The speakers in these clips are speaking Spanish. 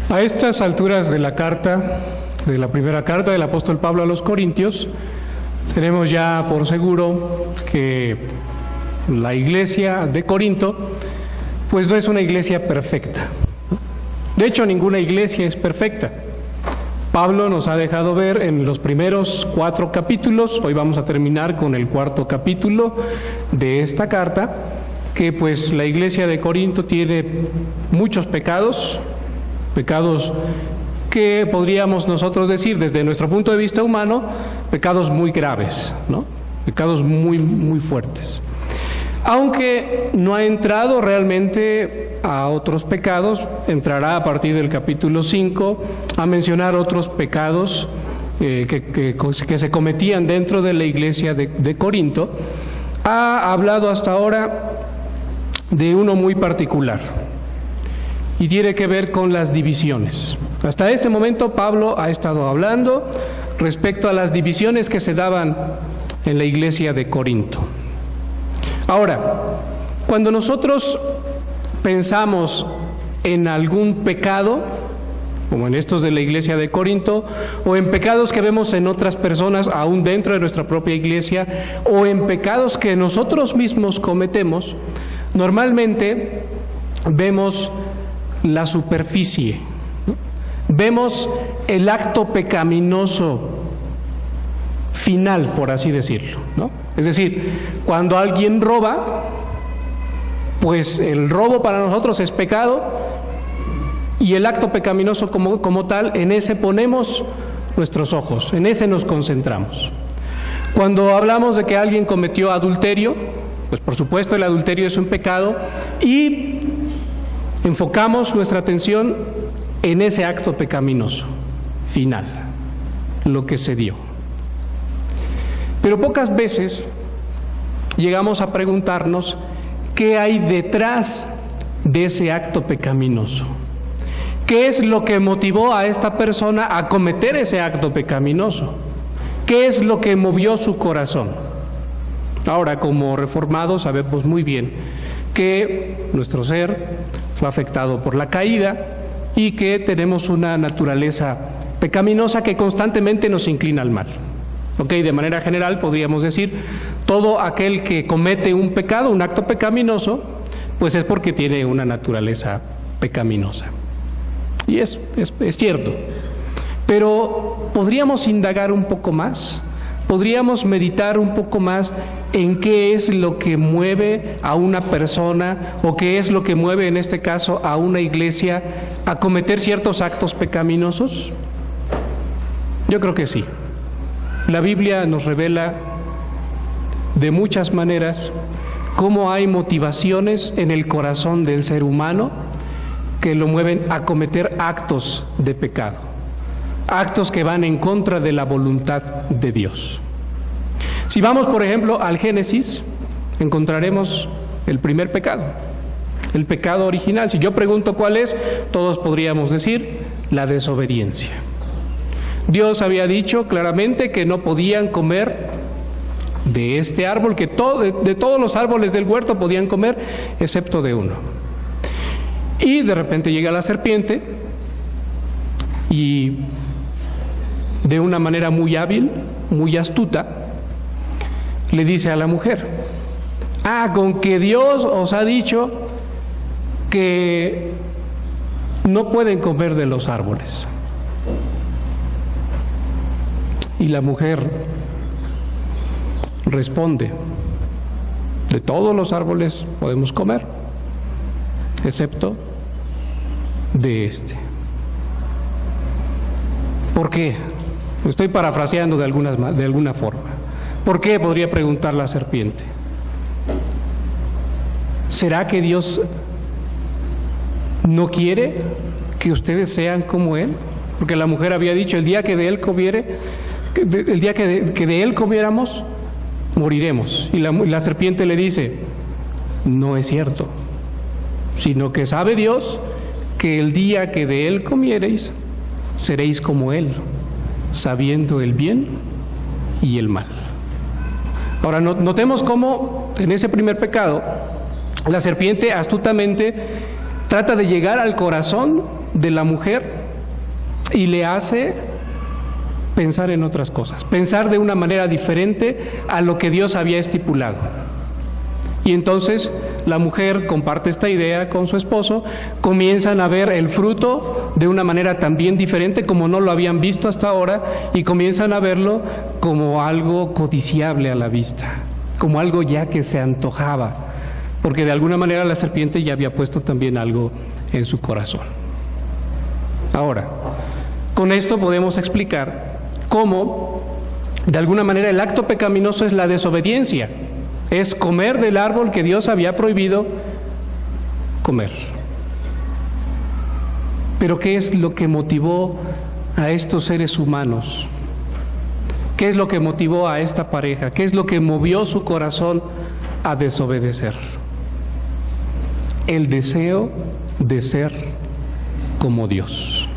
A estas alturas de la primera carta del apóstol Pablo a los Corintios, tenemos ya por seguro que la iglesia de Corinto, pues no es una iglesia perfecta. De hecho, ninguna iglesia es perfecta. Pablo nos ha dejado ver en los primeros 4 capítulos, hoy vamos a terminar con el 4º capítulo de esta carta, que pues la iglesia de Corinto tiene muchos pecados que podríamos nosotros decir desde nuestro punto de vista humano, pecados muy graves, ¿no? Pecados muy, muy fuertes. Aunque no ha entrado realmente a otros pecados, entrará a partir del capítulo 5 a mencionar otros pecados que se cometían dentro de la iglesia de Corinto. Ha hablado hasta ahora de uno muy particular y tiene que ver con las divisiones. Hasta este momento Pablo ha estado hablando respecto a las divisiones que se daban en la iglesia de Corinto. Ahora, cuando nosotros pensamos en algún pecado, como en estos de la iglesia de Corinto, o en pecados que vemos en otras personas, aún dentro de nuestra propia iglesia, o en pecados que nosotros mismos cometemos, normalmente vemos la superficie, ¿no? Vemos el acto pecaminoso final, por así decirlo, ¿no? Es decir, cuando alguien roba, pues el robo para nosotros es pecado y el acto pecaminoso como tal, en ese ponemos nuestros ojos, en ese nos concentramos. Cuando hablamos de que alguien cometió adulterio, pues por supuesto el adulterio es un pecado y enfocamos nuestra atención en ese acto pecaminoso final, lo que se dio. Pero pocas veces llegamos a preguntarnos qué hay detrás de ese acto pecaminoso. ¿Qué es lo que motivó a esta persona a cometer ese acto pecaminoso? ¿Qué es lo que movió su corazón? Ahora, como reformados, sabemos muy bien que nuestro ser fue afectado por la caída y que tenemos una naturaleza pecaminosa que constantemente nos inclina al mal. De manera general podríamos decir, todo aquel que comete un pecado, un acto pecaminoso, pues es porque tiene una naturaleza pecaminosa. Y es cierto. Pero podríamos indagar un poco más, podríamos meditar un poco más en qué es lo que mueve a una persona o qué es lo que mueve en este caso a una iglesia a cometer ciertos actos pecaminosos. Yo creo que sí. La Biblia nos revela de muchas maneras cómo hay motivaciones en el corazón del ser humano que lo mueven a cometer actos de pecado, actos que van en contra de la voluntad de Dios. Si vamos, por ejemplo, al Génesis, encontraremos el primer pecado, el pecado original. Si yo pregunto cuál es, todos podríamos decir la desobediencia. Dios había dicho claramente que no podían comer de este árbol, que de todos los árboles del huerto podían comer, excepto de uno. Y de repente llega la serpiente y de una manera muy hábil, muy astuta, le dice a la mujer: con que Dios os ha dicho que no pueden comer de los árboles. Y la mujer responde: de todos los árboles podemos comer, excepto de este. ¿Por qué? Estoy parafraseando de alguna forma. ¿Por qué? Podría preguntar la serpiente. ¿Será que Dios no quiere que ustedes sean como Él? Porque la mujer había dicho: el día que de Él comiéramos, moriremos. Y la serpiente le dice: no es cierto, sino que sabe Dios que el día que de Él comiereis, seréis como Él, sabiendo el bien y el mal. Ahora, notemos cómo en ese primer pecado, la serpiente astutamente trata de llegar al corazón de la mujer y le hace pensar en otras cosas, pensar de una manera diferente a lo que Dios había estipulado. Y entonces la mujer comparte esta idea con su esposo, comienzan a ver el fruto de una manera también diferente como no lo habían visto hasta ahora, y comienzan a verlo como algo codiciable a la vista, como algo ya que se antojaba, porque de alguna manera la serpiente ya había puesto también algo en su corazón. Ahora, con esto podemos explicar cómo de alguna manera el acto pecaminoso es la desobediencia, es comer del árbol que Dios había prohibido comer. Pero ¿qué es lo que motivó a estos seres humanos? ¿Qué es lo que motivó a esta pareja? ¿Qué es lo que movió su corazón a desobedecer? El deseo de ser como Dios.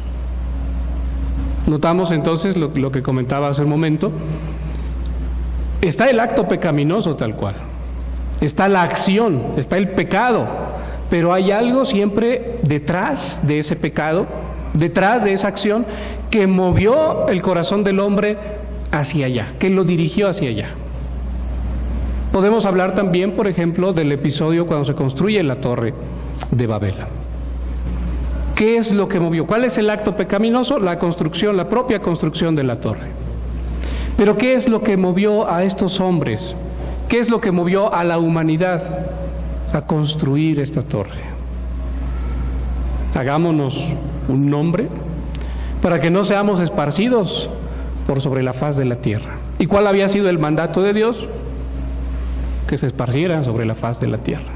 Notamos entonces lo que comentaba hace un momento. Está el acto pecaminoso tal cual, está la acción, está el pecado, pero hay algo siempre detrás de ese pecado, detrás de esa acción que movió el corazón del hombre hacia allá, que lo dirigió hacia allá. Podemos hablar también, por ejemplo, del episodio cuando se construye la torre de Babel. ¿Qué es lo que movió? ¿Cuál es el acto pecaminoso? La construcción, la propia construcción de la torre. Pero ¿qué es lo que movió a estos hombres? ¿Qué es lo que movió a la humanidad a construir esta torre? Hagámonos un nombre para que no seamos esparcidos por sobre la faz de la tierra. ¿Y cuál había sido el mandato de Dios? Que se esparcieran sobre la faz de la tierra.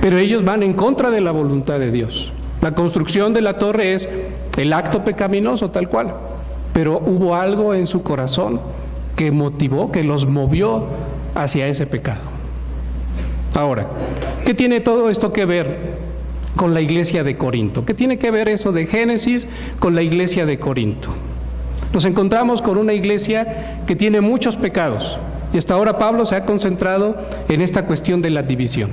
Pero ellos van en contra de la voluntad de Dios. La construcción de la torre es el acto pecaminoso tal cual. Pero hubo algo en su corazón que motivó, que los movió hacia ese pecado. Ahora, ¿qué tiene todo esto que ver con la iglesia de Corinto? ¿Qué tiene que ver eso de Génesis con la iglesia de Corinto? Nos encontramos con una iglesia que tiene muchos pecados, y hasta ahora Pablo se ha concentrado en esta cuestión de la división.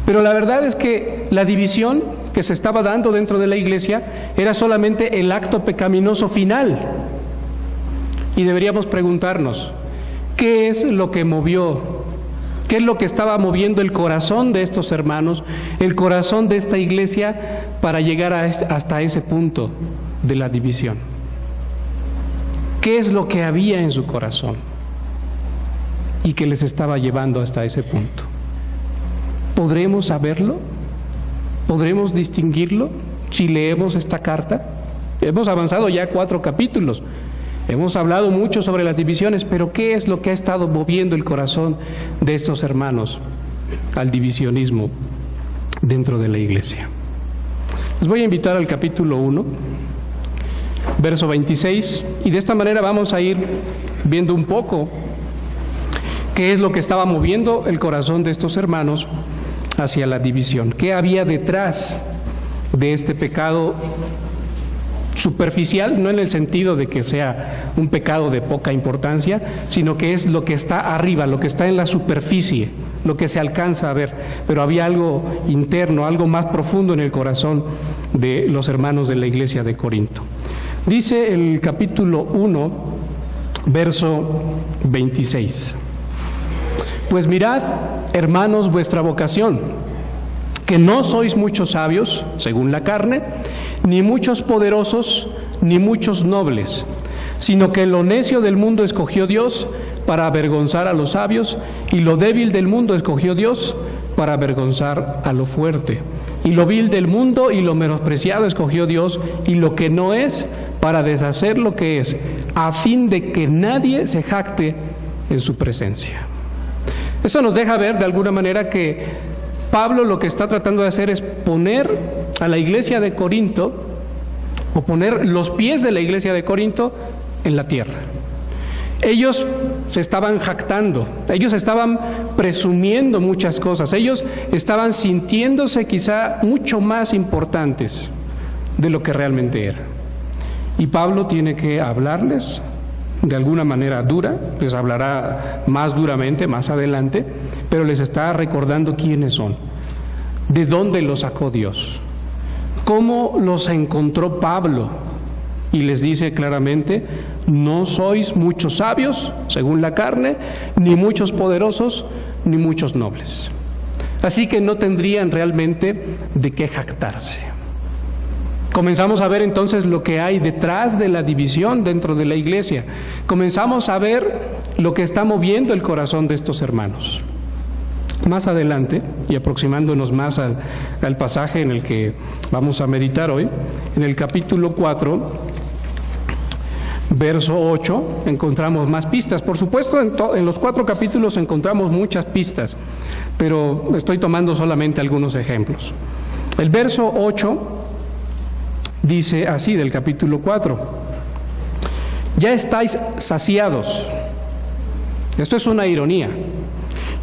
Pero la verdad es que la división que se estaba dando dentro de la iglesia era solamente el acto pecaminoso final. Y deberíamos preguntarnos, ¿qué es lo que movió? ¿Qué es lo que estaba moviendo el corazón de estos hermanos, el corazón de esta iglesia para llegar hasta ese punto de la división? ¿Qué es lo que había en su corazón y que les estaba llevando hasta ese punto? ¿Podremos saberlo? ¿Podremos distinguirlo si leemos esta carta? Hemos avanzado ya 4 capítulos. Hemos hablado mucho sobre las divisiones, pero ¿qué es lo que ha estado moviendo el corazón de estos hermanos al divisionismo dentro de la iglesia? Les voy a invitar al capítulo 1, verso 26, y de esta manera vamos a ir viendo un poco qué es lo que estaba moviendo el corazón de estos hermanos hacia la división. ¿Qué había detrás de este pecado superficial? No en el sentido de que sea un pecado de poca importancia, sino que es lo que está arriba, lo que está en la superficie, lo que se alcanza a ver. Pero había algo interno, algo más profundo en el corazón de los hermanos de la iglesia de Corinto. Dice el capítulo 1, verso 26. Pues mirad, hermanos, vuestra vocación, que no sois muchos sabios, según la carne, ni muchos poderosos, ni muchos nobles, sino que lo necio del mundo escogió Dios para avergonzar a los sabios, y lo débil del mundo escogió Dios para avergonzar a lo fuerte. Y lo vil del mundo y lo menospreciado escogió Dios, y lo que no es, para deshacer lo que es, a fin de que nadie se jacte en su presencia. Eso nos deja ver de alguna manera que Pablo lo que está tratando de hacer es poner a la iglesia de Corinto, o poner los pies de la iglesia de Corinto en la tierra. Ellos se estaban jactando, ellos estaban presumiendo muchas cosas, ellos estaban sintiéndose quizá mucho más importantes de lo que realmente eran. Y Pablo tiene que hablarles de alguna manera dura, les hablará más duramente más adelante, pero les está recordando quiénes son, de dónde los sacó Dios, cómo los encontró Pablo y les dice claramente: no sois muchos sabios, según la carne, ni muchos poderosos, ni muchos nobles. Así que no tendrían realmente de qué jactarse. Comenzamos a ver entonces lo que hay detrás de la división dentro de la iglesia. Comenzamos a ver lo que está moviendo el corazón de estos hermanos. Más adelante, y aproximándonos más al pasaje en el que vamos a meditar hoy, en el capítulo 4, verso 8, encontramos más pistas. Por supuesto, en los 4 capítulos encontramos muchas pistas, pero estoy tomando solamente algunos ejemplos. El verso 8 dice así, del capítulo 4: ya estáis saciados. Esto es una ironía.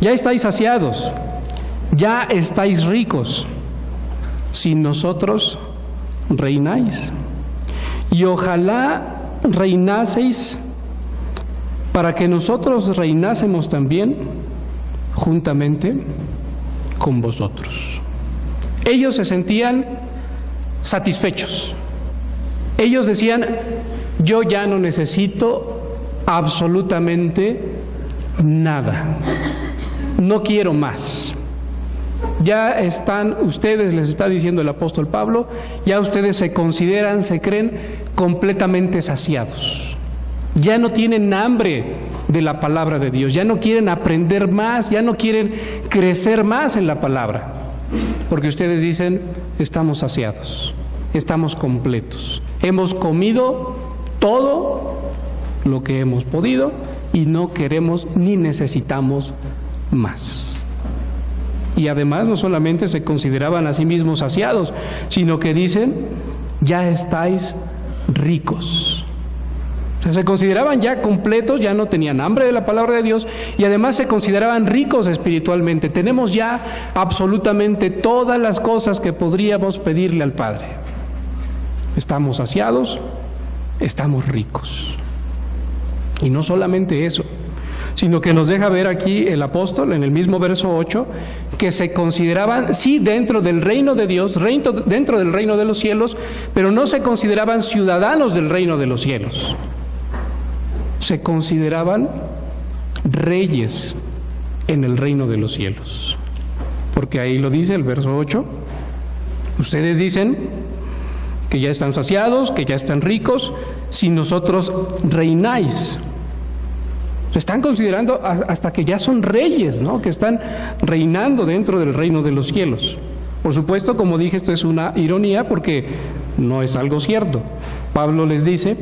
Ya estáis saciados, ya estáis ricos, sin nosotros reináis. Y ojalá reinaseis para que nosotros reinásemos también juntamente con vosotros. Ellos se sentían satisfechos. Ellos decían: yo ya no necesito absolutamente nada. No quiero más. Ya están ustedes, les está diciendo el apóstol Pablo, ya ustedes se consideran, se creen completamente saciados. Ya no tienen hambre de la palabra de Dios, ya no quieren aprender más, ya no quieren crecer más en la palabra, porque ustedes dicen: estamos saciados, estamos completos, hemos comido todo lo que hemos podido y no queremos ni necesitamos más. Y además no solamente se consideraban a sí mismos saciados, sino que dicen: ya estáis ricos. O sea, se consideraban ya completos, ya no tenían hambre de la palabra de Dios, y además se consideraban ricos espiritualmente. Tenemos ya absolutamente todas las cosas que podríamos pedirle al Padre. Estamos saciados, estamos ricos. Y no solamente eso, sino que nos deja ver aquí el apóstol en el mismo verso 8 que se consideraban, sí, dentro del reino de Dios, dentro del reino de los cielos, pero no se consideraban ciudadanos del reino de los cielos. Se consideraban reyes en el reino de los cielos. Porque ahí lo dice el verso 8. Ustedes dicen que ya están saciados, que ya están ricos, si nosotros reináis. Se están considerando hasta que ya son reyes, ¿no? Que están reinando dentro del reino de los cielos. Por supuesto, como dije, esto es una ironía porque no es algo cierto. Pablo les dice: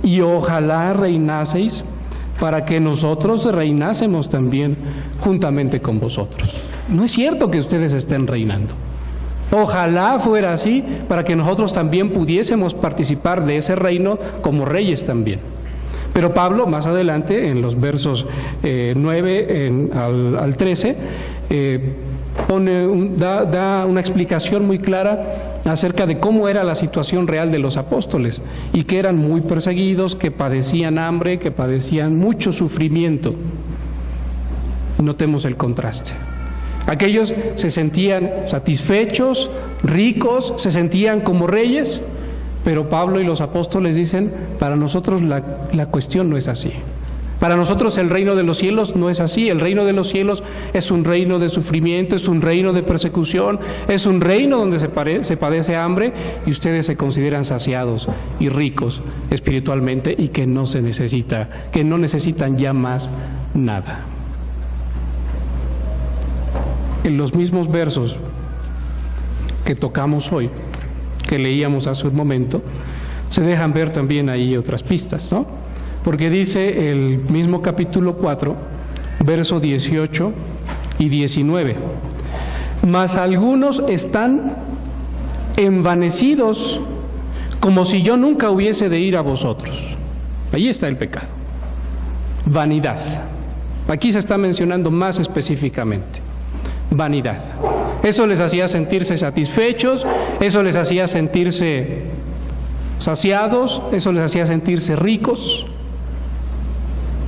y ojalá reinaseis para que nosotros reinásemos también juntamente con vosotros. No es cierto que ustedes estén reinando. Ojalá fuera así para que nosotros también pudiésemos participar de ese reino como reyes también. Pero Pablo, más adelante, en los versos 9 al 13, da una explicación muy clara acerca de cómo era la situación real de los apóstoles, y que eran muy perseguidos, que padecían hambre, que padecían mucho sufrimiento. Notemos el contraste. Aquellos se sentían satisfechos, ricos, se sentían como reyes, pero Pablo y los apóstoles dicen: para nosotros la cuestión no es así. Para nosotros el reino de los cielos no es así. El reino de los cielos es un reino de sufrimiento, es un reino de persecución, es un reino donde se padece hambre, y ustedes se consideran saciados y ricos espiritualmente, y que no necesitan ya más nada. En los mismos versos que tocamos hoy, que leíamos hace un momento, se dejan ver también ahí otras pistas, ¿no? Porque dice el mismo capítulo 4, verso 18 y 19: mas algunos están envanecidos, como si yo nunca hubiese de ir a vosotros. Ahí está el pecado. Vanidad. Aquí se está mencionando más específicamente. Vanidad. Eso les hacía sentirse satisfechos, eso les hacía sentirse saciados, eso les hacía sentirse ricos,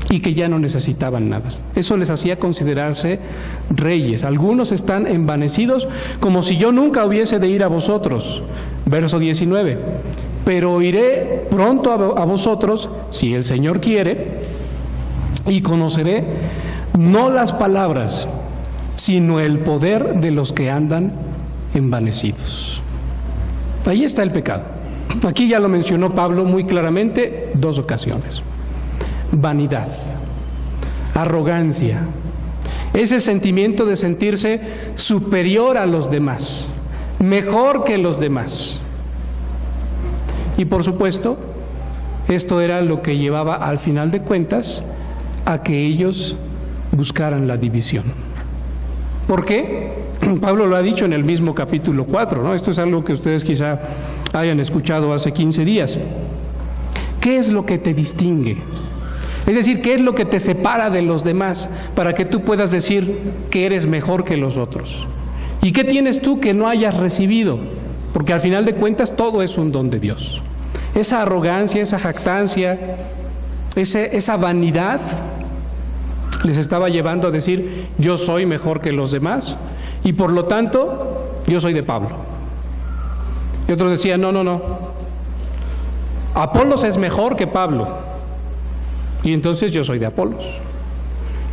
y que ya no necesitaban nada. Eso les hacía considerarse reyes. Algunos están envanecidos, como si yo nunca hubiese de ir a vosotros. Verso 19: pero iré pronto a vosotros, si el Señor quiere, y conoceré no las palabras, sino el poder de los que andan envanecidos. Ahí está el pecado. Aquí ya lo mencionó Pablo muy claramente 2 ocasiones. Vanidad, arrogancia, ese sentimiento de sentirse superior a los demás, mejor que los demás. Y por supuesto, esto era lo que llevaba al final de cuentas a que ellos buscaran la división. ¿Por qué? Pablo lo ha dicho en el mismo capítulo 4, ¿no? Esto es algo que ustedes quizá hayan escuchado hace 15 días. ¿Qué es lo que te distingue? Es decir, ¿qué es lo que te separa de los demás para que tú puedas decir que eres mejor que los otros? ¿Y qué tienes tú que no hayas recibido? Porque al final de cuentas todo es un don de Dios. Esa arrogancia, esa jactancia, esa vanidad les estaba llevando a decir, yo soy mejor que los demás y por lo tanto yo soy de Pablo. Y otros decían, no, Apolos es mejor que Pablo y entonces yo soy de Apolos.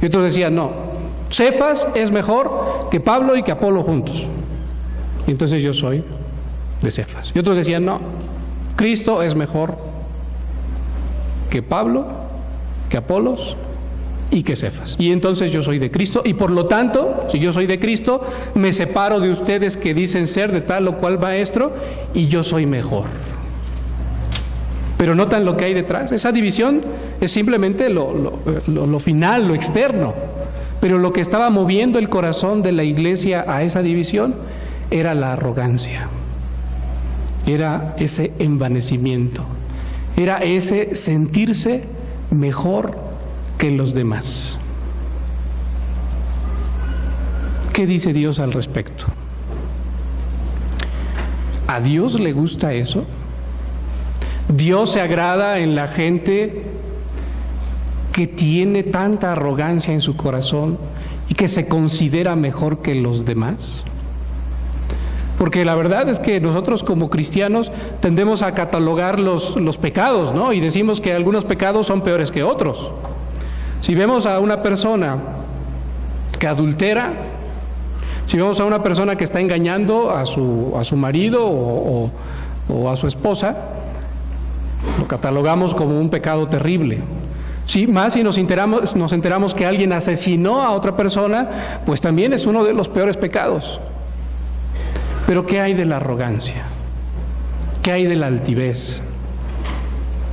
Y otros decían, no, Cefas es mejor que Pablo y que Apolo juntos y entonces yo soy de Cefas. Y otros decían, no, Cristo es mejor que Pablo, que Apolos y que Cefas. Y entonces yo soy de Cristo y por lo tanto, si yo soy de Cristo, me separo de ustedes que dicen ser de tal o cual maestro y yo soy mejor. Pero notan lo que hay detrás. Esa división es simplemente lo final, lo externo. Pero lo que estaba moviendo el corazón de la iglesia a esa división era la arrogancia. Era ese envanecimiento. Era ese sentirse mejor que los demás. ¿Qué dice Dios al respecto? ¿A Dios le gusta eso? ¿Dios se agrada en la gente que tiene tanta arrogancia en su corazón y que se considera mejor que los demás? Porque la verdad es que nosotros como cristianos tendemos a catalogar los pecados, ¿no? Y decimos que algunos pecados son peores que otros. Si vemos a una persona que adultera, si vemos a una persona que está engañando a su marido o a su esposa, lo catalogamos como un pecado terrible. Sí, más si nos enteramos que alguien asesinó a otra persona, pues también es uno de los peores pecados. Pero ¿qué hay de la arrogancia? ¿Qué hay de la altivez?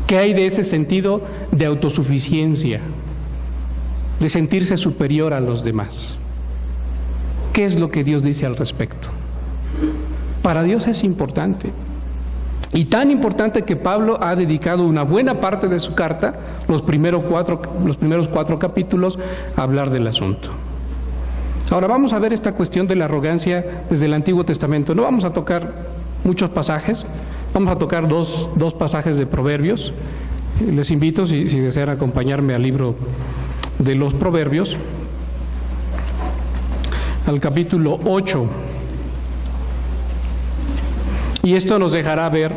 ¿Qué hay de ese sentido de autosuficiencia? De sentirse superior a los demás. ¿Qué es lo que Dios dice al respecto? Para Dios es importante. Y tan importante que Pablo ha dedicado una buena parte de su carta, los primeros 4 capítulos, a hablar del asunto. Ahora vamos a ver esta cuestión de la arrogancia desde el Antiguo Testamento. No vamos a tocar muchos pasajes, vamos a tocar dos pasajes de Proverbios. Les invito, si desean acompañarme al libro de los Proverbios, al capítulo 8. Y esto nos dejará ver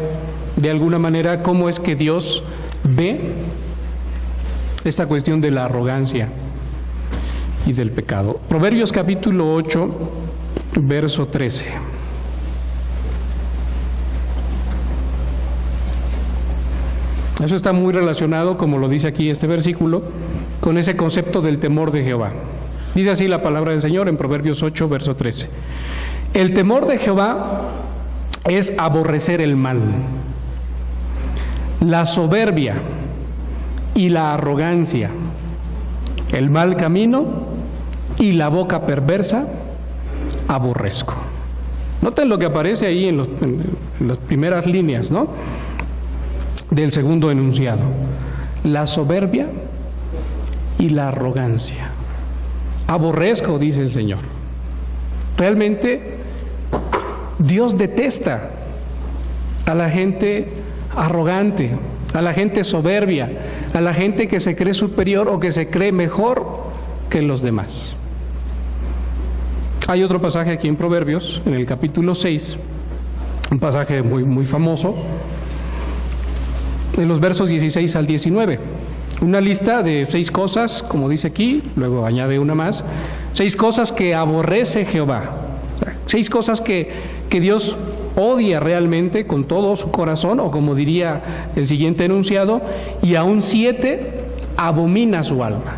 de alguna manera cómo es que Dios ve esta cuestión de la arrogancia y del pecado. Proverbios capítulo 8, verso 13. Eso está muy relacionado, como lo dice aquí este versículo, con ese concepto del temor de Jehová. Dice así la palabra del Señor en Proverbios 8, verso 13. El temor de Jehová es aborrecer el mal, la soberbia y la arrogancia, el mal camino y la boca perversa aborrezco. Noten lo que aparece ahí en las primeras líneas, ¿no?, del segundo enunciado. La soberbia y la arrogancia. Aborrezco, dice el Señor. Realmente Dios detesta a la gente arrogante, a la gente soberbia, a la gente que se cree superior o que se cree mejor que los demás. Hay otro pasaje aquí en Proverbios, en el capítulo 6, un pasaje muy, muy famoso, en los versos 16 al 19. Una lista de 6 cosas, como dice aquí, luego añade una más, 6 cosas que aborrece Jehová, 6 cosas que Dios odia realmente con todo su corazón, o como diría el siguiente enunciado, y aún 7 abomina su alma.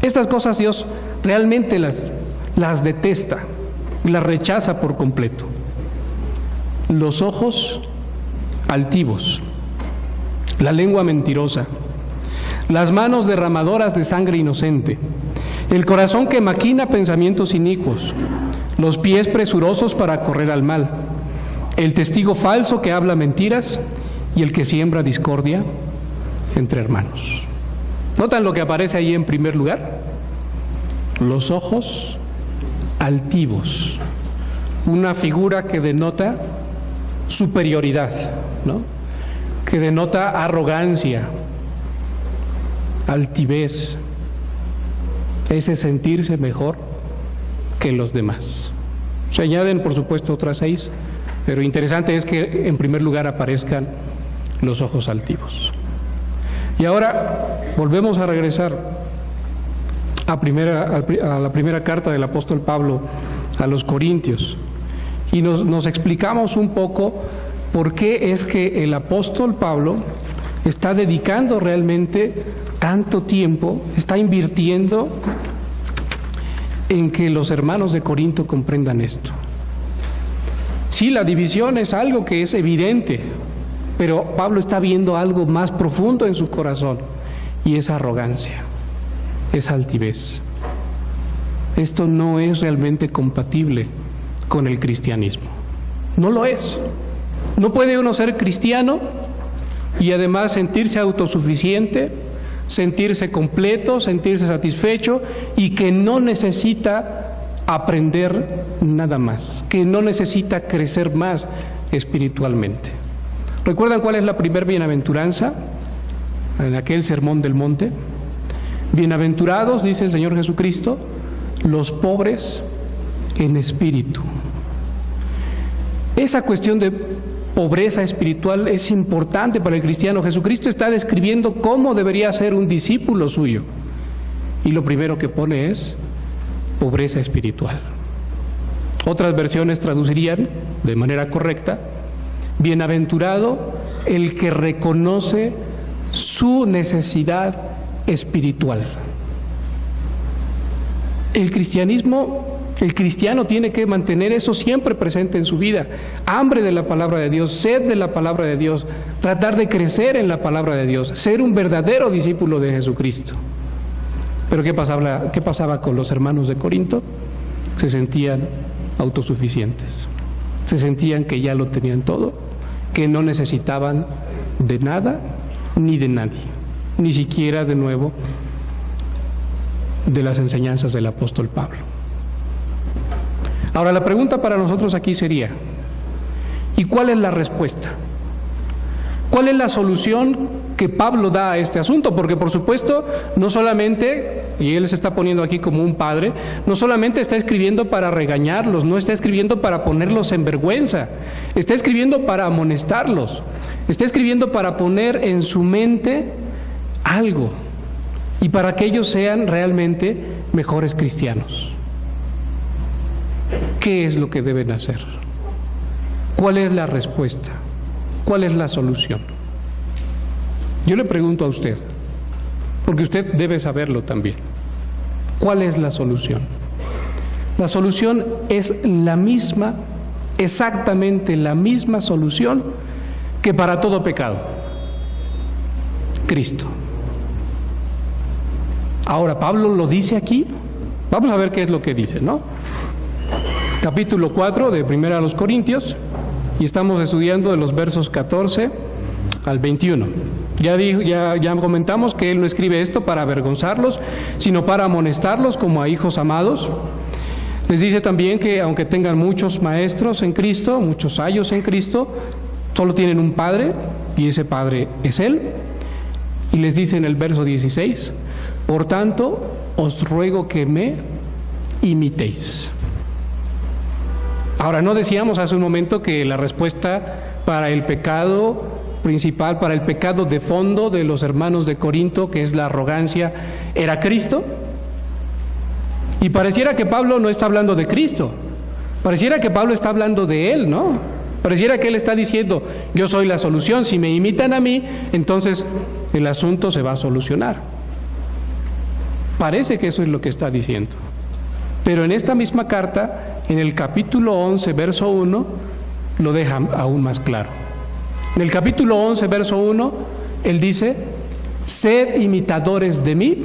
Estas cosas Dios realmente las detesta, las rechaza por completo. Los ojos altivos, la lengua mentirosa, las manos derramadoras de sangre inocente, el corazón que maquina pensamientos inicuos, los pies presurosos para correr al mal, el testigo falso que habla mentiras y el que siembra discordia entre hermanos. ¿Notan lo que aparece ahí en primer lugar? Los ojos altivos, una figura que denota superioridad, ¿no? Que denota arrogancia, altivez, ese sentirse mejor que los demás. Se añaden, por supuesto, otras 6, pero interesante es que en primer lugar aparezcan los ojos altivos. Y ahora volvemos a regresar a la primera carta del apóstol Pablo a los Corintios y nos explicamos un poco por qué es que el apóstol Pablo está dedicando realmente tanto tiempo, está invirtiendo en que los hermanos de Corinto comprendan esto. Sí, la división es algo que es evidente, pero Pablo está viendo algo más profundo en su corazón, y es arrogancia, es altivez. Esto no es realmente compatible con el cristianismo. No lo es. No puede uno ser cristiano y además sentirse autosuficiente, sentirse completo, sentirse satisfecho y que no necesita aprender nada más, que no necesita crecer más espiritualmente. ¿Recuerdan cuál es la primer bienaventuranza en aquel sermón del monte? Bienaventurados, dice el Señor Jesucristo, los pobres en espíritu. Esa cuestión de pobreza espiritual es importante para el cristiano. Jesucristo está describiendo cómo debería ser un discípulo suyo. Y lo primero que pone es pobreza espiritual. Otras versiones traducirían de manera correcta: bienaventurado el que reconoce su necesidad espiritual. El cristiano tiene que mantener eso siempre presente en su vida: hambre de la palabra de Dios, sed de la palabra de Dios, tratar de crecer en la palabra de Dios, ser un verdadero discípulo de Jesucristo. Pero ¿qué pasaba con los hermanos de Corinto? Se sentían autosuficientes, se sentían que ya lo tenían todo, que no necesitaban de nada ni de nadie, ni siquiera de nuevo de las enseñanzas del apóstol Pablo. Ahora la pregunta para nosotros aquí sería: ¿y cuál es la respuesta? ¿Cuál es la solución que Pablo da a este asunto? Porque por supuesto no solamente, y él se está poniendo aquí como un padre, no solamente está escribiendo para regañarlos, no está escribiendo para ponerlos en vergüenza, está escribiendo para amonestarlos, está escribiendo para poner en su mente algo y para que ellos sean realmente mejores cristianos. ¿Qué es lo que deben hacer? ¿Cuál es la respuesta? ¿Cuál es la solución? Yo le pregunto a usted, porque usted debe saberlo también. ¿Cuál es la solución? La solución es la misma, exactamente la misma solución que para todo pecado: Cristo. Ahora, Pablo lo dice aquí. Vamos a ver qué es lo que dice, ¿no? Capítulo 4 de 1 a los Corintios, y estamos estudiando de los versos 14 al 21. Ya comentamos que él no escribe esto para avergonzarlos, sino para amonestarlos como a hijos amados. Les dice también que aunque tengan muchos maestros en Cristo, muchos ayos en Cristo, solo tienen un Padre, y ese Padre es Él. Y les dice en el verso 16: por tanto, os ruego que me imitéis. Ahora, ¿no decíamos hace un momento que la respuesta para el pecado principal para el pecado de fondo de los hermanos de Corinto, que es la arrogancia, era Cristo. Y pareciera que Pablo no está hablando de Cristo, pareciera que Pablo está hablando de él, ¿no? Pareciera que él está diciendo, yo soy la solución, si me imitan a mí, entonces el asunto se va a solucionar. Parece que eso es lo que está diciendo. Pero en esta misma carta, en el capítulo 11, verso 1, lo deja aún más claro. En el capítulo 11, verso 1, él dice, sed imitadores de mí,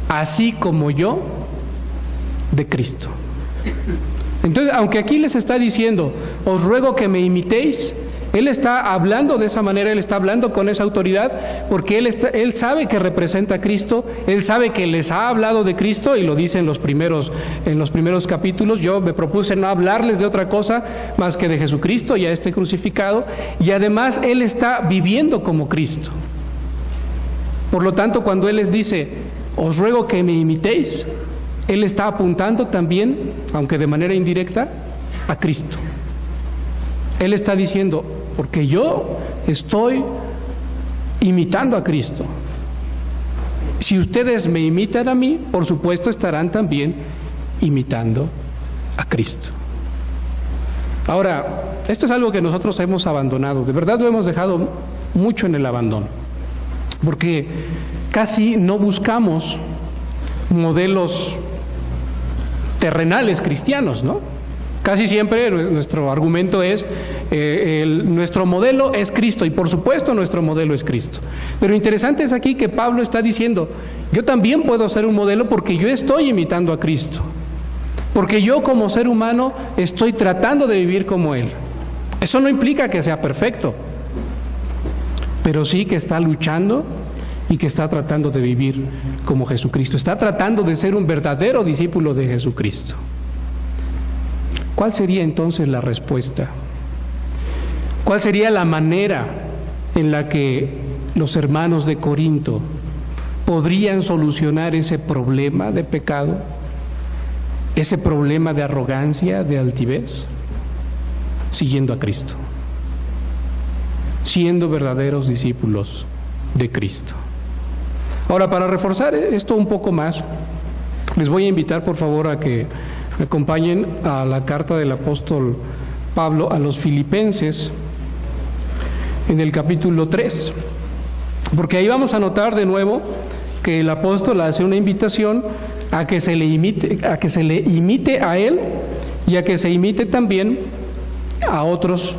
así como yo de Cristo. Entonces, aunque aquí les está diciendo, os ruego que me imitéis, él está hablando de esa manera, él está hablando con esa autoridad, porque él sabe que representa a Cristo, él sabe que les ha hablado de Cristo, y lo dice en los primeros capítulos. Yo me propuse no hablarles de otra cosa más que de Jesucristo y a este crucificado, y además él está viviendo como Cristo. Por lo tanto, cuando él les dice, os ruego que me imitéis, él está apuntando también, aunque de manera indirecta, a Cristo. Él está diciendo, porque yo estoy imitando a Cristo. Si ustedes me imitan a mí, por supuesto estarán también imitando a Cristo. Ahora, esto es algo que nosotros hemos abandonado, de verdad lo hemos dejado mucho en el abandono, porque casi no buscamos modelos terrenales cristianos, ¿no? Casi siempre nuestro argumento es, nuestro modelo es Cristo, y por supuesto nuestro modelo es Cristo. Pero interesante es aquí que Pablo está diciendo, yo también puedo ser un modelo porque yo estoy imitando a Cristo, porque yo como ser humano estoy tratando de vivir como Él. Eso no implica que sea perfecto, pero sí que está luchando y que está tratando de vivir como Jesucristo, está tratando de ser un verdadero discípulo de Jesucristo. ¿Cuál sería entonces la respuesta? ¿Cuál sería la manera en la que los hermanos de Corinto podrían solucionar ese problema de pecado, ese problema de arrogancia, de altivez? Siguiendo a Cristo, siendo verdaderos discípulos de Cristo. Ahora, para reforzar esto un poco más, les voy a invitar por favor a que me acompañen a la carta del apóstol Pablo a los Filipenses, en el capítulo 3, porque ahí vamos a notar de nuevo que el apóstol hace una invitación a que se le imite a él y a que se imite también a otros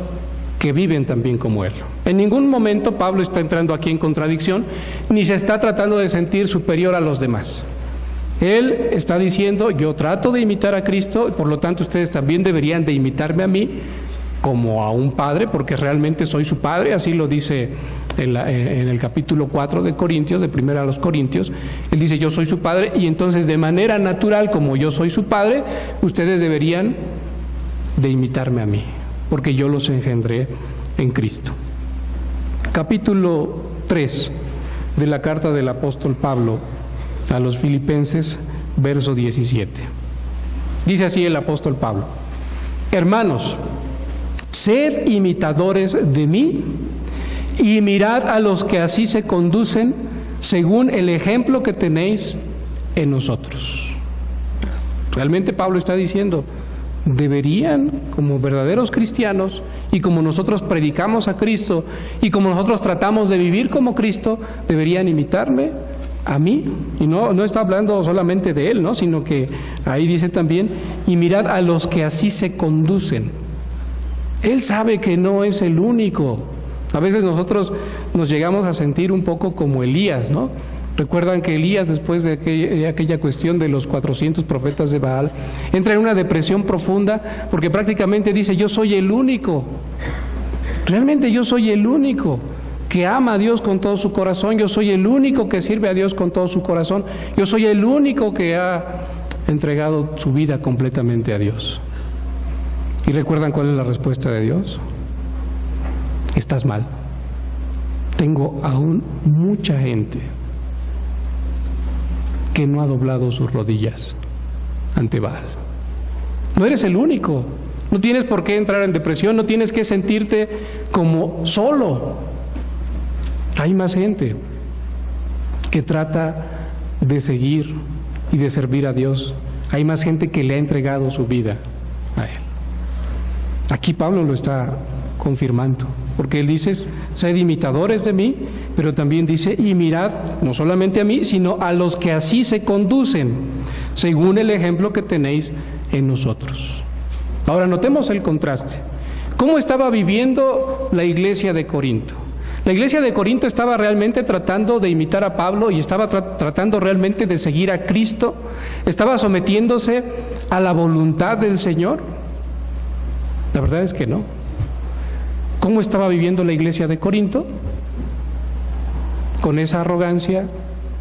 que viven también como él. En ningún momento Pablo está entrando aquí en contradicción, ni se está tratando de sentir superior a los demás. Él está diciendo, yo trato de imitar a Cristo, y por lo tanto ustedes también deberían de imitarme a mí como a un padre, porque realmente soy su padre, así lo dice en el capítulo 4 de Corintios, de primera a los Corintios. Él dice, yo soy su padre, y entonces de manera natural, como yo soy su padre, ustedes deberían de imitarme a mí, porque yo los engendré en Cristo. Capítulo 3 de la carta del apóstol Pablo a los Filipenses, verso 17. Dice así el apóstol Pablo: hermanos, sed imitadores de mí y mirad a los que así se conducen según el ejemplo que tenéis en nosotros. Realmente Pablo está diciendo, deberían, como verdaderos cristianos, y como nosotros predicamos a Cristo, y como nosotros tratamos de vivir como Cristo, deberían imitarme a mí. Y no está hablando solamente de él, ¿no? Sino que ahí dice también, y mirad a los que así se conducen. Él sabe que no es el único. A veces nosotros nos llegamos a sentir un poco como Elías, ¿no? Recuerdan que Elías, después de aquella cuestión de los 400 profetas de Baal, entra en una depresión profunda porque prácticamente dice, yo soy el único, realmente yo soy el único que ama a Dios con todo su corazón, yo soy el único que sirve a Dios con todo su corazón, yo soy el único que ha entregado su vida completamente a Dios. ¿Y recuerdan cuál es la respuesta de Dios? Estás mal. Tengo aún mucha gente que no ha doblado sus rodillas ante Baal. No eres el único. No tienes por qué entrar en depresión, no tienes que sentirte como solo. Hay más gente que trata de seguir y de servir a Dios. Hay más gente que le ha entregado su vida a Él. Aquí Pablo lo está confirmando, porque él dice: sed imitadores de mí, pero también dice: y mirad no solamente a mí, sino a los que así se conducen, según el ejemplo que tenéis en nosotros. Ahora notemos el contraste. ¿Cómo estaba viviendo la iglesia de Corinto? La iglesia de Corinto estaba realmente tratando de imitar a Pablo y estaba tratando realmente de seguir a Cristo. ¿Estaba sometiéndose a la voluntad del Señor? La verdad es que no. ¿Cómo estaba viviendo la iglesia de Corinto? Con esa arrogancia,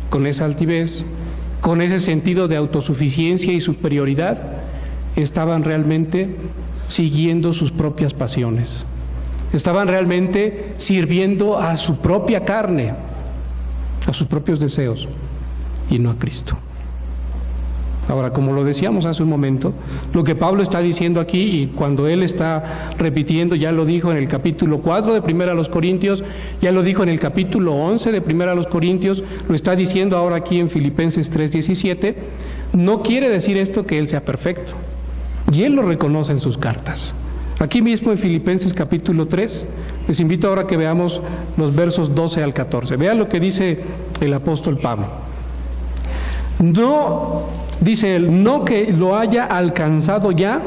con esa altivez, con ese sentido de autosuficiencia y superioridad. Estaban realmente siguiendo sus propias pasiones. Estaban realmente sirviendo a su propia carne, a sus propios deseos, y no a Cristo. Ahora, como lo decíamos hace un momento, lo que Pablo está diciendo aquí, y cuando él está repitiendo, ya lo dijo en el capítulo 4 de 1 a los Corintios, ya lo dijo en el capítulo 11 de 1 a los Corintios, lo está diciendo ahora aquí en Filipenses 3:17, no quiere decir esto que él sea perfecto. Y él lo reconoce en sus cartas. Aquí mismo en Filipenses capítulo 3, les invito ahora a que veamos los versos 12 al 14. Vean lo que dice el apóstol Pablo. No, dice él, no que lo haya alcanzado ya,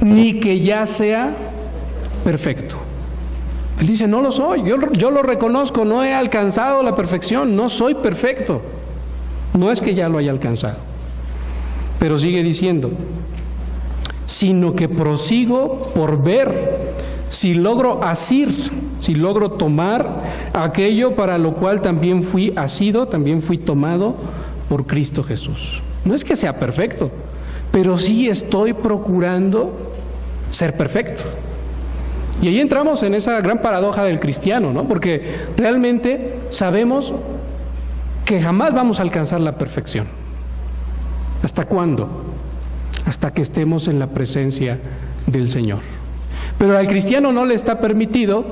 ni que ya sea perfecto. Él dice: no lo soy, yo lo reconozco, no he alcanzado la perfección, no soy perfecto. No es que ya lo haya alcanzado. Pero sigue diciendo: sino que prosigo por ver si logro asir, si logro tomar aquello para lo cual también fui asido, también fui tomado por Cristo Jesús. No es que sea perfecto, pero sí estoy procurando ser perfecto. Y ahí entramos en esa gran paradoja del cristiano, ¿no? Porque realmente sabemos que jamás vamos a alcanzar la perfección. ¿Hasta cuándo? Hasta que estemos en la presencia del Señor. Pero al cristiano no le está permitido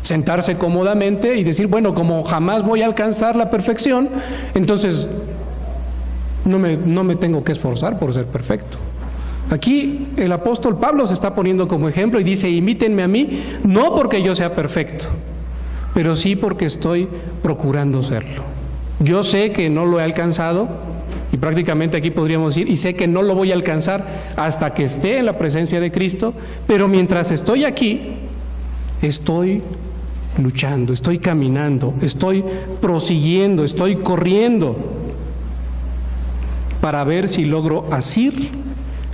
sentarse cómodamente y decir: bueno, como jamás voy a alcanzar la perfección, entonces no me tengo que esforzar por ser perfecto. Aquí el apóstol Pablo se está poniendo como ejemplo y dice: imítenme a mí, no porque yo sea perfecto, pero sí porque estoy procurando serlo. Yo sé que no lo he alcanzado, y prácticamente aquí podríamos decir, y sé que no lo voy a alcanzar hasta que esté en la presencia de Cristo, pero mientras estoy aquí, estoy luchando, estoy caminando, estoy prosiguiendo, estoy corriendo para ver si logro asir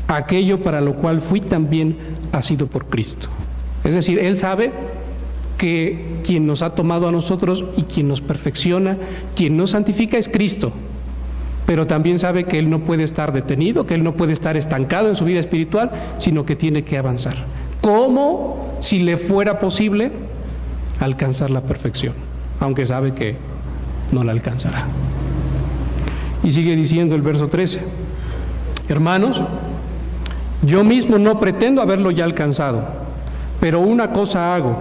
aquello para lo cual fui también asido por Cristo. Es decir, Él sabe que quien nos ha tomado a nosotros y quien nos perfecciona, quien nos santifica es Cristo. Pero también sabe que Él no puede estar detenido, que Él no puede estar estancado en su vida espiritual, sino que tiene que avanzar. ¿Cómo? Si le fuera posible alcanzar la perfección, aunque sabe que no la alcanzará. Y sigue diciendo el verso 13: hermanos, yo mismo no pretendo haberlo ya alcanzado, pero una cosa hago,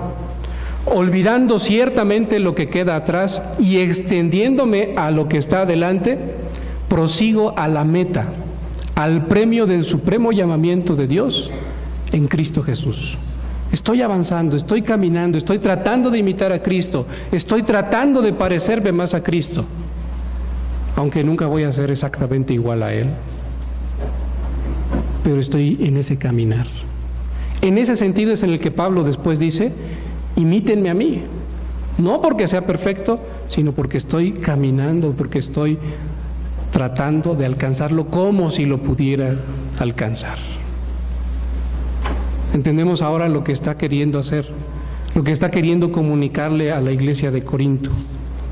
olvidando ciertamente lo que queda atrás y extendiéndome a lo que está adelante, prosigo a la meta, al premio del supremo llamamiento de Dios en Cristo Jesús. Estoy avanzando, estoy caminando, estoy tratando de imitar a Cristo, estoy tratando de parecerme más a Cristo, aunque nunca voy a ser exactamente igual a Él, pero estoy en ese caminar. En ese sentido es en el que Pablo después dice: imítenme a mí, no porque sea perfecto, sino porque estoy caminando, porque estoy tratando de alcanzarlo como si lo pudiera alcanzar. Entendemos ahora lo que está queriendo hacer, lo que está queriendo comunicarle a la iglesia de Corinto.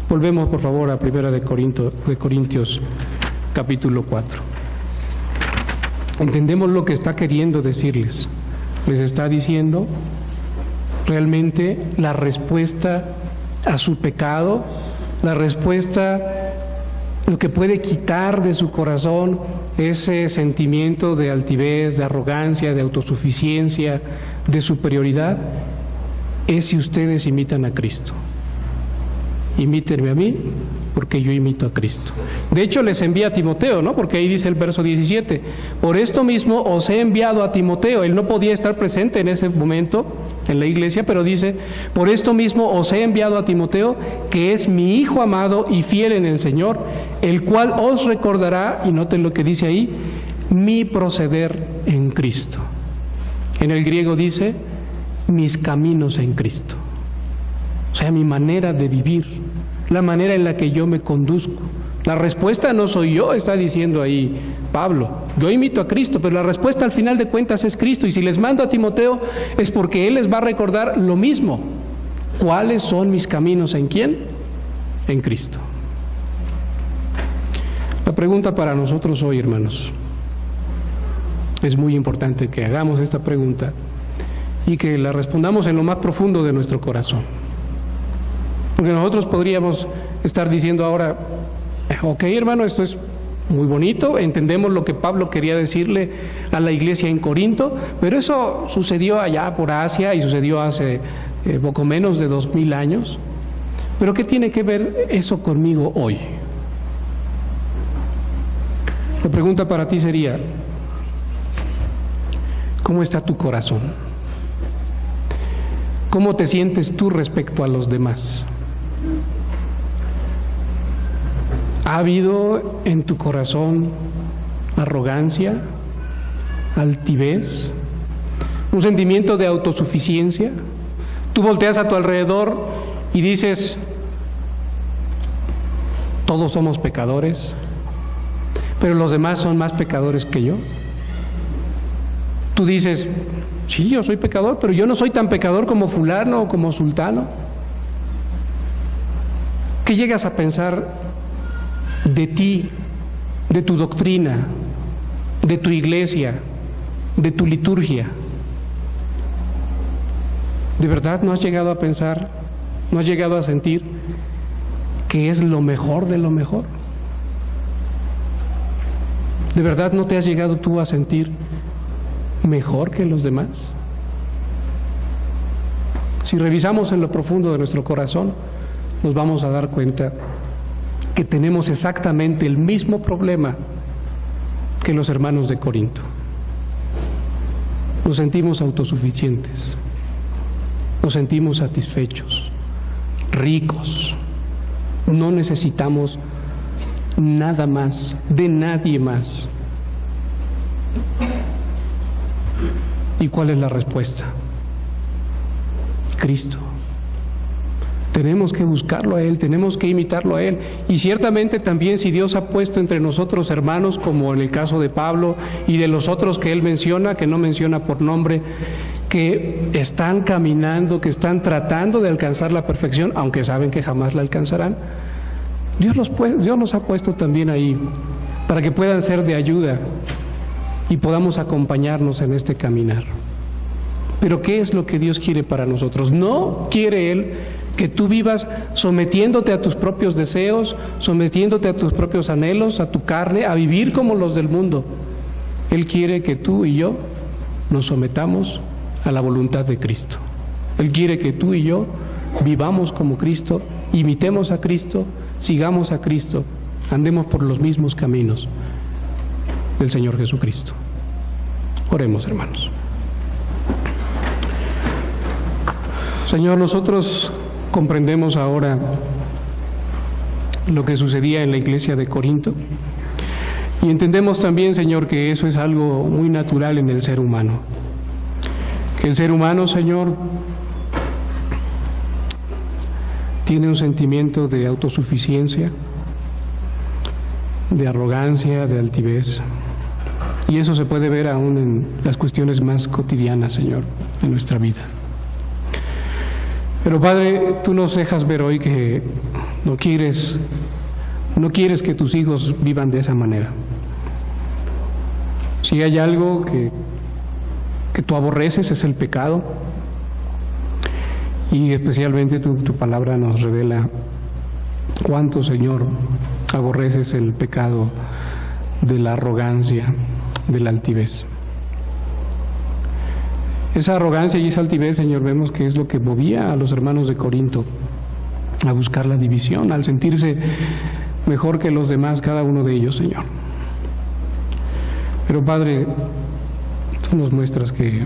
Volvemos por favor a 1 de Corintios capítulo 4. Entendemos lo que está queriendo decirles. Les está diciendo realmente la respuesta a su pecado, la respuesta, lo que puede quitar de su corazón ese sentimiento de altivez, de arrogancia, de autosuficiencia, de superioridad, es si ustedes imitan a Cristo. imítenme a mí, porque yo imito a Cristo. De hecho, les envía a Timoteo, ¿no? Porque ahí dice el verso 17, por esto mismo os he enviado a Timoteo. Él no podía estar presente en ese momento en la iglesia, pero dice, por esto mismo os he enviado a Timoteo, que es mi hijo amado y fiel en el Señor, el cual os recordará, y noten lo que dice ahí, mi proceder en Cristo. En el griego dice, mis caminos en Cristo. O sea, mi manera de vivir, la manera en la que yo me conduzco. La respuesta no soy yo, está diciendo ahí Pablo. Yo imito a Cristo, pero la respuesta al final de cuentas es Cristo. Y si les mando a Timoteo es porque él les va a recordar lo mismo. ¿Cuáles son mis caminos? ¿En quién? En Cristo. La pregunta para nosotros hoy, hermanos, es muy importante que hagamos esta pregunta y que la respondamos en lo más profundo de nuestro corazón. Porque nosotros podríamos estar diciendo ahora, ok, hermano, esto es muy bonito, entendemos lo que Pablo quería decirle a la iglesia en Corinto, pero eso sucedió allá por Asia y sucedió hace poco menos de 2000 años. ¿Pero qué tiene que ver eso conmigo hoy? La pregunta para ti sería, ¿cómo está tu corazón? ¿Cómo te sientes tú respecto a los demás? ¿Ha habido en tu corazón arrogancia, altivez, un sentimiento de autosuficiencia? Tú volteas a tu alrededor y dices, todos somos pecadores, pero los demás son más pecadores que yo. Tú dices, sí, yo soy pecador, pero yo no soy tan pecador como fulano o como sultano. ¿Qué llegas a pensar de ti, de tu doctrina, de tu iglesia, de tu liturgia? ¿De verdad no has llegado a pensar, no has llegado a sentir que es lo mejor de lo mejor? ¿De verdad no te has llegado tú a sentir mejor que los demás? Si revisamos en lo profundo de nuestro corazón, nos vamos a dar cuenta que tenemos exactamente el mismo problema que los hermanos de Corinto. Nos sentimos autosuficientes, nos sentimos satisfechos, ricos, no necesitamos nada más, de nadie más. ¿Y cuál es la respuesta? Cristo. Tenemos que buscarlo a Él, tenemos que imitarlo a Él. Y ciertamente también si Dios ha puesto entre nosotros hermanos, como en el caso de Pablo y de los otros que Él menciona, que no menciona por nombre, que están caminando, que están tratando de alcanzar la perfección, aunque saben que jamás la alcanzarán, Dios los ha puesto también ahí para que puedan ser de ayuda y podamos acompañarnos en este caminar. Pero ¿qué es lo que Dios quiere para nosotros? No quiere Él que tú vivas sometiéndote a tus propios deseos, sometiéndote a tus propios anhelos, a tu carne, a vivir como los del mundo. Él quiere que tú y yo nos sometamos a la voluntad de Cristo. Él quiere que tú y yo vivamos como Cristo, imitemos a Cristo, sigamos a Cristo, andemos por los mismos caminos del Señor Jesucristo. Oremos, hermanos. Señor, nosotros comprendemos ahora lo que sucedía en la iglesia de Corinto y entendemos también, Señor, que eso es algo muy natural en el ser humano. Que el ser humano, Señor, tiene un sentimiento de autosuficiencia, de arrogancia, de altivez. Y eso se puede ver aún en las cuestiones más cotidianas, Señor, de nuestra vida. Pero Padre, tú nos dejas ver hoy que no quieres que tus hijos vivan de esa manera. Si hay algo que tú aborreces es el pecado, y especialmente tu palabra nos revela cuánto, Señor, aborreces el pecado de la arrogancia, de la altivez. Esa arrogancia y esa altivez, Señor, vemos que es lo que movía a los hermanos de Corinto a buscar la división, al sentirse mejor que los demás, cada uno de ellos, Señor. Pero Padre, tú nos muestras que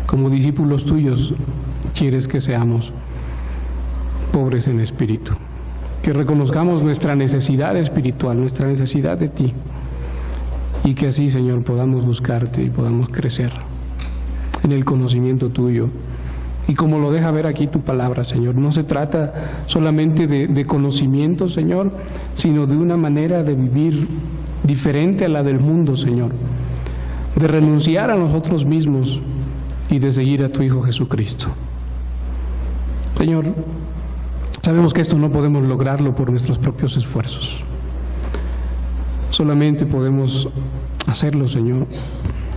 como discípulos tuyos quieres que seamos pobres en espíritu, que reconozcamos nuestra necesidad espiritual, nuestra necesidad de ti, y que así, Señor, podamos buscarte y podamos crecer en el conocimiento tuyo. Y como lo deja ver aquí tu palabra, Señor, no se trata solamente de conocimiento, Señor, sino de una manera de vivir diferente a la del mundo, Señor, de renunciar a nosotros mismos y de seguir a tu Hijo Jesucristo. Señor, sabemos que esto no podemos lograrlo por nuestros propios esfuerzos. Solamente podemos hacerlo, Señor,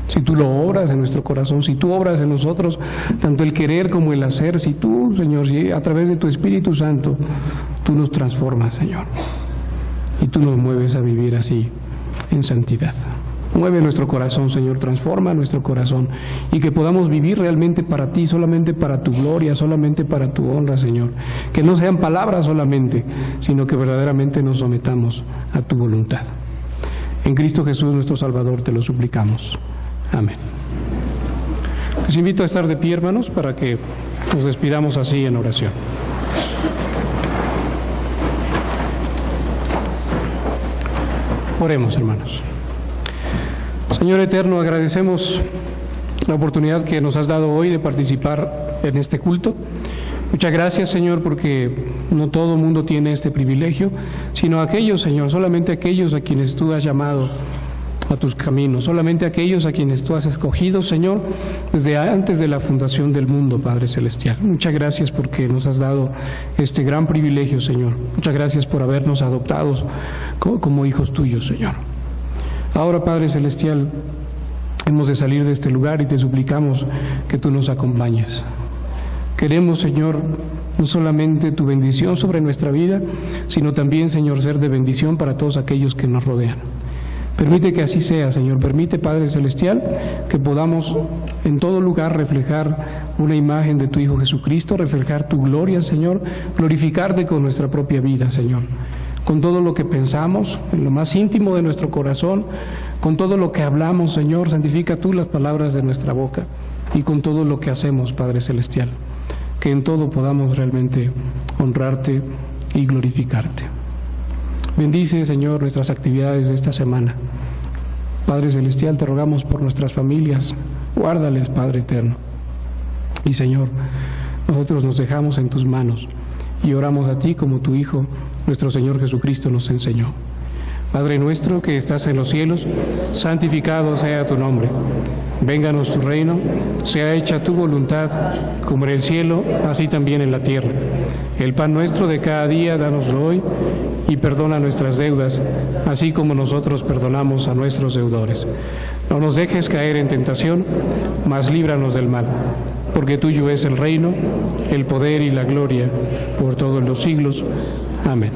si tú lo obras en nuestro corazón, si tú obras en nosotros, tanto el querer como el hacer, si tú, Señor, si a través de tu Espíritu Santo, tú nos transformas, Señor, y tú nos mueves a vivir así, en santidad. Mueve nuestro corazón, Señor, transforma nuestro corazón, y que podamos vivir realmente para ti, solamente para tu gloria, solamente para tu honra, Señor. Que no sean palabras solamente, sino que verdaderamente nos sometamos a tu voluntad. En Cristo Jesús, nuestro Salvador, te lo suplicamos. Amén. Les invito a estar de pie, hermanos, para que nos despidamos así en oración. Oremos, hermanos. Señor eterno, agradecemos la oportunidad que nos has dado hoy de participar en este culto. Muchas gracias, Señor, porque no todo el mundo tiene este privilegio, sino aquellos, Señor, solamente aquellos a quienes tú has llamado a tus caminos, solamente aquellos a quienes tú has escogido, Señor, desde antes de la fundación del mundo, Padre Celestial. Muchas gracias porque nos has dado este gran privilegio, Señor. Muchas gracias por habernos adoptado como hijos tuyos, Señor. Ahora, Padre Celestial, hemos de salir de este lugar y te suplicamos que tú nos acompañes. Queremos, Señor, no solamente tu bendición sobre nuestra vida, sino también, Señor, ser de bendición para todos aquellos que nos rodean. Permite que así sea, Señor. Permite, Padre Celestial, que podamos en todo lugar reflejar una imagen de tu Hijo Jesucristo, reflejar tu gloria, Señor, glorificarte con nuestra propia vida, Señor. Con todo lo que pensamos, en lo más íntimo de nuestro corazón, con todo lo que hablamos, Señor, santifica tú las palabras de nuestra boca, y con todo lo que hacemos, Padre Celestial, que en todo podamos realmente honrarte y glorificarte. Bendice, Señor, nuestras actividades de esta semana. Padre Celestial, te rogamos por nuestras familias, guárdales, Padre eterno. Y, Señor, nosotros nos dejamos en tus manos y oramos a ti como tu Hijo, nuestro Señor Jesucristo, nos enseñó. Padre nuestro que estás en los cielos, santificado sea tu nombre. Vénganos tu reino, sea hecha tu voluntad, como en el cielo, así también en la tierra. El pan nuestro de cada día, dánoslo hoy, y perdona nuestras deudas, así como nosotros perdonamos a nuestros deudores. No nos dejes caer en tentación, mas líbranos del mal, porque tuyo es el reino, el poder y la gloria, por todos los siglos. Amén.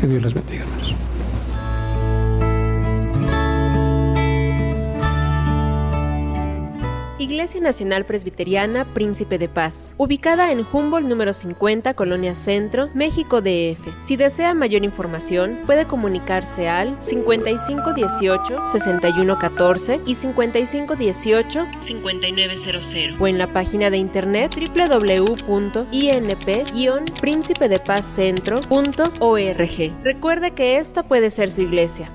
Que Dios les bendiga, hermanos. Iglesia Nacional Presbiteriana Príncipe de Paz, ubicada en Humboldt número 50, Colonia Centro, México DF. Si desea mayor información, puede comunicarse al 5518-6114 y 5518-5900 o en la página de internet www.inp-príncipedepazcentro.org. Recuerde que esta puede ser su iglesia.